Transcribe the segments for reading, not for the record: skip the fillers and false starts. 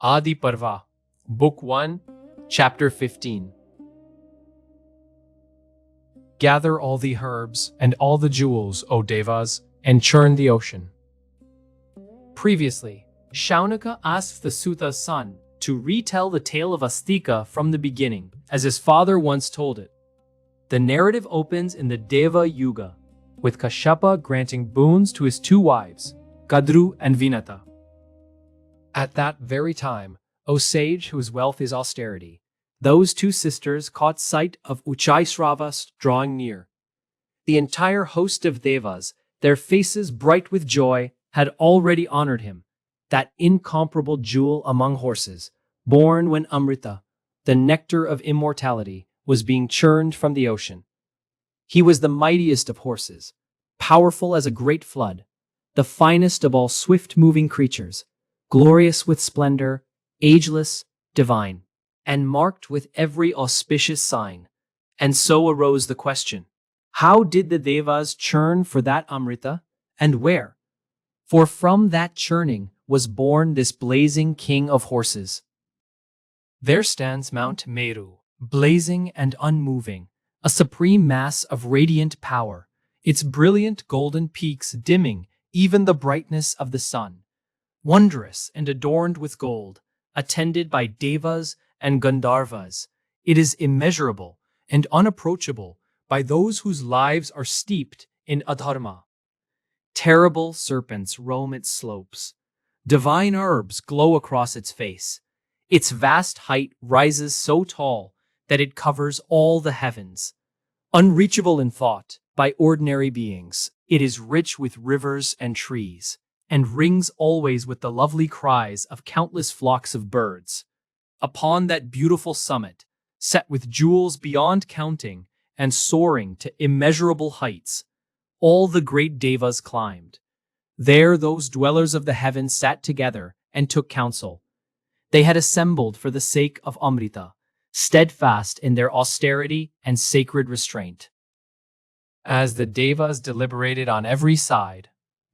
Adi Parva, Book 1, Chapter 15. Gather all the herbs and all the jewels, O devas, and churn the ocean. Previously, Shaunaka asked the Suta's son to retell the tale of Astika from the beginning, as his father once told it. The narrative opens in the Deva Yuga, with Kashyapa granting boons to his two wives, Kadru and Vinata. At that very time, O sage whose wealth is austerity, those two sisters caught sight of Ucchaihshravas drawing near. The entire host of devas, their faces bright with joy, had already honored him, that incomparable jewel among horses, born when amrita, the nectar of immortality, was being churned from the ocean. He was the mightiest of horses, powerful as a great flood, the finest of all swift-moving creatures, glorious with splendor, ageless, divine, and marked with every auspicious sign. And so arose the question, how did the devas churn for that amrita, and where? For from that churning was born this blazing king of horses. There stands Mount Meru, blazing and unmoving, a supreme mass of radiant power, its brilliant golden peaks dimming even the brightness of the sun. Wondrous and adorned with gold, attended by devas and gandharvas, it is immeasurable and unapproachable by those whose lives are steeped in adharma. Terrible serpents roam its slopes. Divine herbs glow across its face. Its vast height rises so tall that it covers all the heavens. Unreachable in thought by ordinary beings, it is rich with rivers and trees, and rings always with the lovely cries of countless flocks of birds. Upon that beautiful summit, set with jewels beyond counting and soaring to immeasurable heights, all the great devas climbed. There those dwellers of the heavens sat together and took counsel. They had assembled for the sake of amrita, steadfast in their austerity and sacred restraint. As the devas deliberated on every side,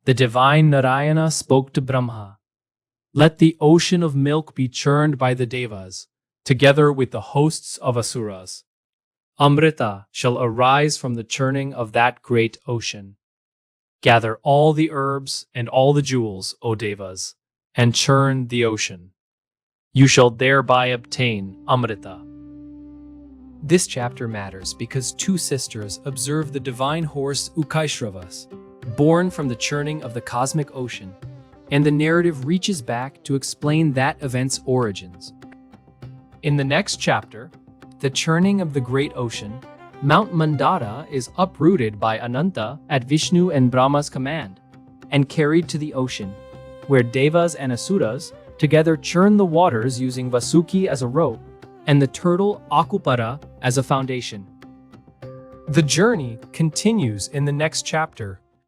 the divine Narayana spoke to Brahma. Let the ocean of milk be churned by the devas, together with the hosts of asuras. Amrita shall arise from the churning of that great ocean. Gather all the herbs and all the jewels, O devas, and churn the ocean. You shall thereby obtain amrita. This chapter matters because two sisters observe the divine horse Ucchaihshravas, born from the churning of the cosmic ocean, and the narrative reaches back to explain that event's origins. In the next chapter, the churning of the great ocean, Mount Mandara is uprooted by Ananta at Vishnu and Brahma's command, and carried to the ocean, where devas and asuras together churn the waters using Vasuki as a rope, and the turtle Akupara as a foundation. The journey continues in the next chapter,